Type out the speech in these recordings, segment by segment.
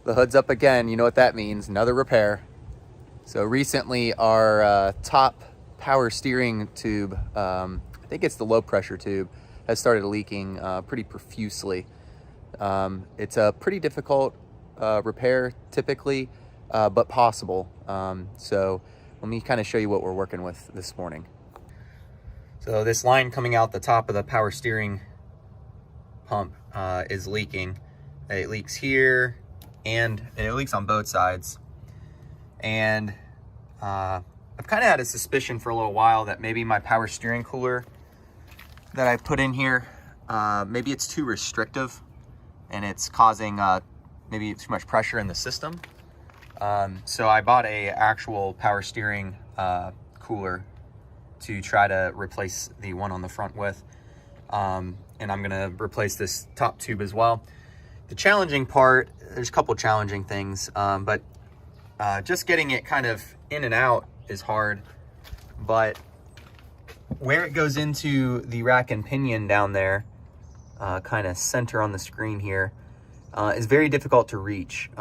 The hood's up again. You know what that means, another repair. So recently our top power steering tube, I think it's the low pressure tube, has started leaking pretty profusely. It's a pretty difficult repair typically, but possible. So let me kind of show you what we're working with this morning. So this line coming out the top of the power steering pump is leaking. It leaks here, and it leaks on both sides. And I've kind of had a suspicion for a little while that maybe my power steering cooler that I put in here, maybe it's too restrictive and it's causing maybe too much pressure in the system. So I bought a actual power steering cooler to try to replace the one on the front with. And I'm gonna replace this top tube as well. The challenging part, there's a couple challenging things, but just getting it kind of in and out is hard. But where it goes into the rack and pinion down there, kind of center on the screen here, is very difficult to reach.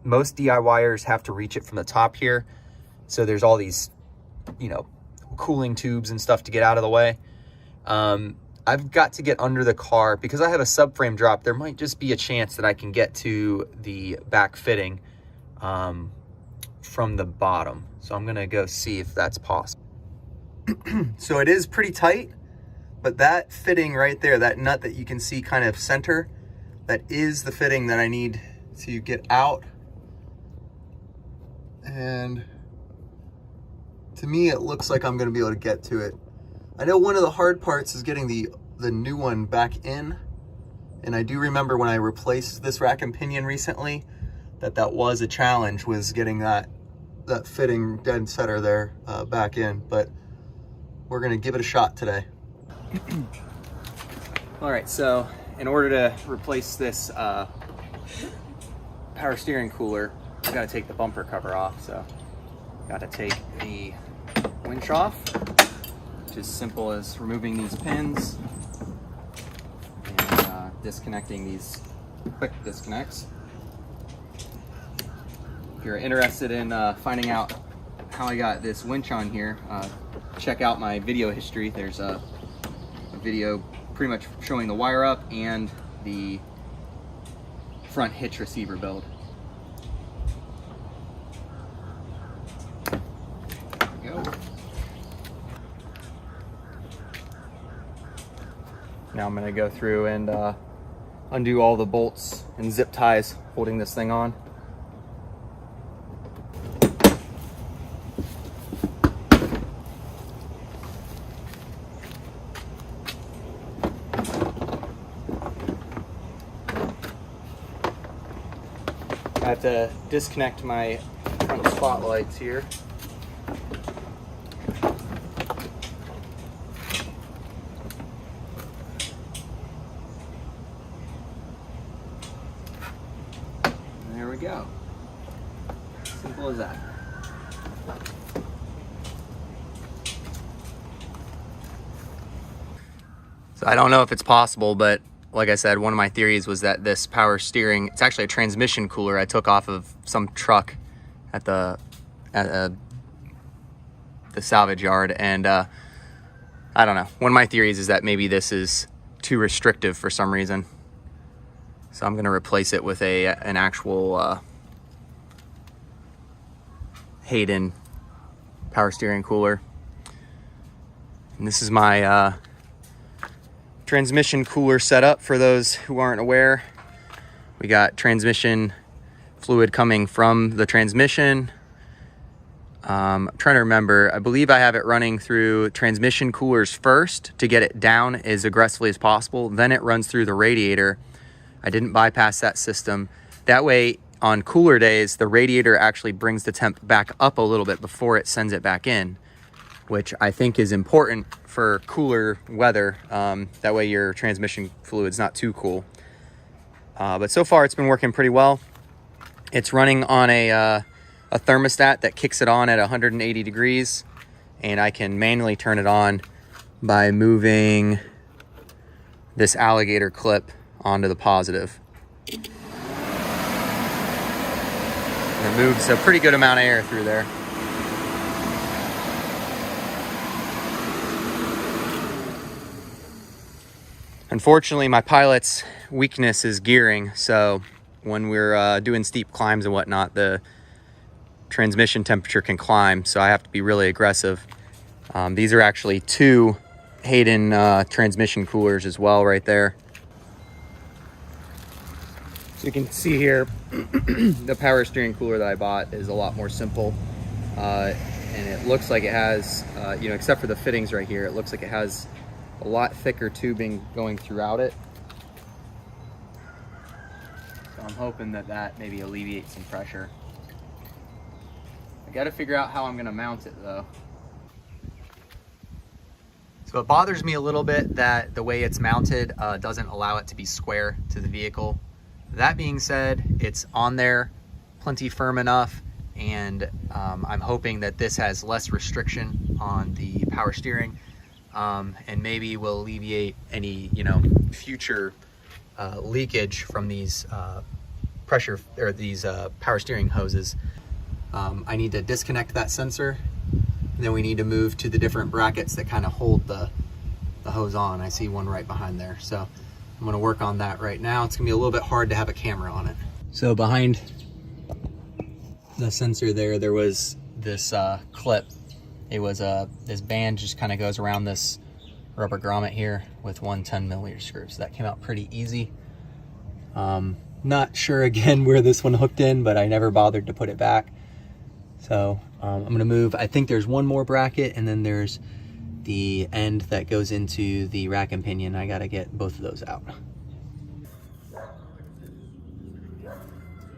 Most DIYers have to reach it from the top here. So there's all these, you know, cooling tubes and stuff to get out of the way. I've got to get under the car because I have a subframe drop. There might just be a chance that I can get to the back fitting from the bottom. So I'm gonna go see if that's possible. So it is pretty tight, but that fitting right there, that nut that you can see kind of center, that is the fitting that I need to get out. And to me, it looks like I'm gonna be able to get to it. I know one of the hard parts is getting the new one back in. And I do remember when I replaced this rack and pinion recently, that was a challenge, was getting that fitting dead center there back in. But we're gonna give it a shot today. All right, so in order to replace this power steering cooler, we gotta take the bumper cover off. So gotta take the winch off, which is simple as removing these pins and disconnecting these quick disconnects. If you're interested in finding out how I got this winch on here, check out my video history. There's a video pretty much showing the wire up and the front hitch receiver build. There we go. Now I'm going to go through and undo all the bolts and zip ties holding this thing on. I have to disconnect my front spotlights here. There we go. Simple as that. So I don't know if it's possible, but like I said, one of my theories was that this power steering, it's actually a transmission cooler I took off of some truck at the salvage yard. And I don't know. One of my theories is that maybe this is too restrictive for some reason. So I'm going to replace it with an actual Hayden power steering cooler. And this is my transmission cooler setup for those who aren't aware. We got transmission fluid coming from the transmission. I'm trying to remember, I believe I have it running through transmission coolers first to get it down as aggressively as possible. Then it runs through the radiator. I didn't bypass that system. That way, on cooler days, the radiator actually brings the temp back up a little bit before it sends it back in, which I think is important for cooler weather. That way your transmission fluid's not too cool. But so far it's been working pretty well. It's running on a thermostat that kicks it on at 180 degrees, and I can manually turn it on by moving this alligator clip onto the positive. And it moves a pretty good amount of air through there. Unfortunately, my Pilot's weakness is gearing, so when we're doing steep climbs and whatnot, the transmission temperature can climb, so I have to be really aggressive. These are actually 2 Hayden transmission coolers as well right there. So you can see here, the power steering cooler that I bought is a lot more simple. And it looks like it has, you know, except for the fittings right here, it looks like it has a lot thicker tubing going throughout it. So I'm hoping that that maybe alleviates some pressure. I got to figure out how I'm going to mount it though. So it bothers me a little bit that the way it's mounted doesn't allow it to be square to the vehicle. That being said, it's on there plenty firm enough, and I'm hoping that this has less restriction on the power steering, and maybe will alleviate any, you know, future leakage from these pressure or these power steering hoses. I need to disconnect that sensor, and then we need to move to the different brackets that kind of hold the hose on. I see one right behind there, so I'm going to work on that right now. It's going to be a little bit hard to have a camera on it. So behind the sensor there was this clip. It was this band just kind of goes around this rubber grommet here with one 10mm screw. So that came out pretty easy. Not sure again where this one hooked in, but I never bothered to put it back. So I'm going to move. I think there's one more bracket, and then there's the end that goes into the rack and pinion. I got to get both of those out. I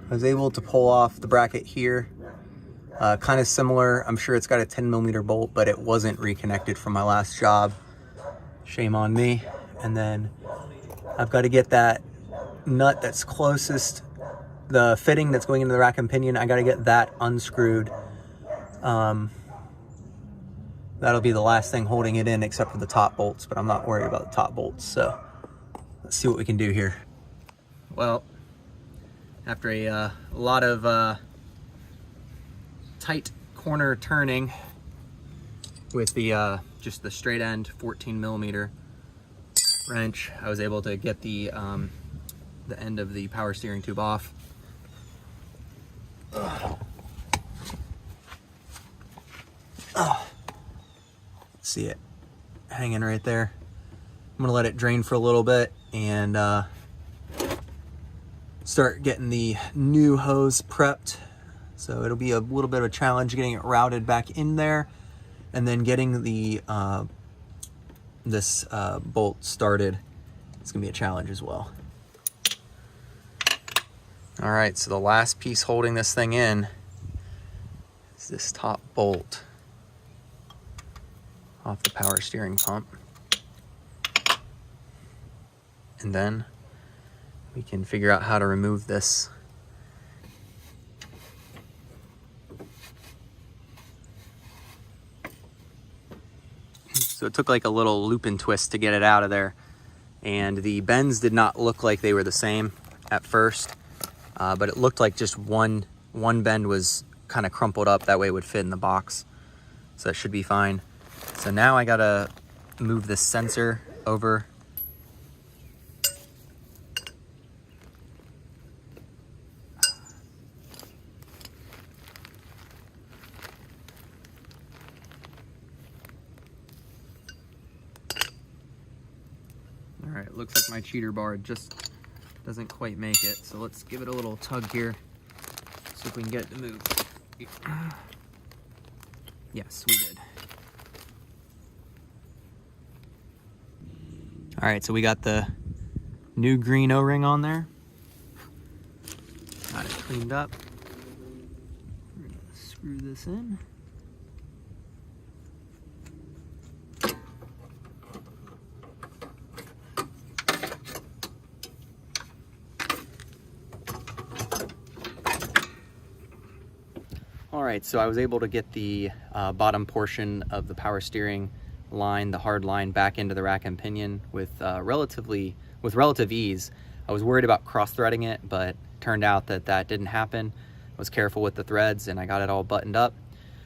was able to pull off the bracket here. Kind of similar. I'm sure it's got a 10mm bolt, but it wasn't reconnected from my last job. Shame on me. And then I've got to get that nut that's closest, the fitting that's going into the rack and pinion, I got to get that unscrewed. That'll be the last thing holding it in, except for the top bolts, but I'm not worried about the top bolts. So let's see what we can do here. Well, after a lot of tight corner turning with the just the straight end 14mm wrench, I was able to get the end of the power steering tube off. See it hanging right there. I'm gonna let it drain for a little bit and start getting the new hose prepped. So it'll be a little bit of a challenge getting it routed back in there, and then getting the this bolt started. It's gonna be a challenge as well. All right, so the last piece holding this thing in is this top bolt off the power steering pump. And then we can figure out how to remove this. So it took like a little loop and twist to get it out of there. And the bends did not look like they were the same at first, but it looked like just one bend was kind of crumpled up. That way it would fit in the box. So that should be fine. So now I gotta move this sensor over. All right, it looks like my cheater bar just doesn't quite make it. So let's give it a little tug here, see if we can get it to move. Yes, we did. All right, so we got the new green O-ring on there. Got it cleaned up. We're gonna screw this in. All right, so I was able to get the bottom portion of the power steering line, the hard line, back into the rack and pinion with relative ease. I was worried about cross-threading it, but turned out that that didn't happen. was careful with the threads and I got it all buttoned up.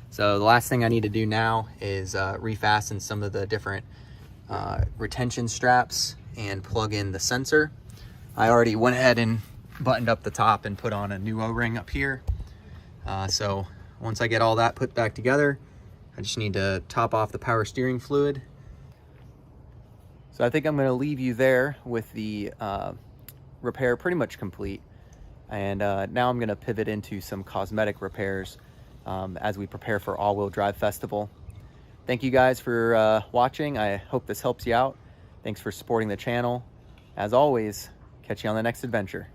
So the last thing I need to do now is refasten some of the different retention straps and plug in the sensor. I already went ahead and buttoned up the top and put on a new O-ring up here. So once I get all that put back together, I just need to top off the power steering fluid. So I think I'm going to leave you there with the repair pretty much complete. And now I'm going to pivot into some cosmetic repairs as we prepare for All-Wheel Drive Festival. Thank you guys for watching. I hope this helps you out. Thanks for supporting the channel. As always, catch you on the next adventure.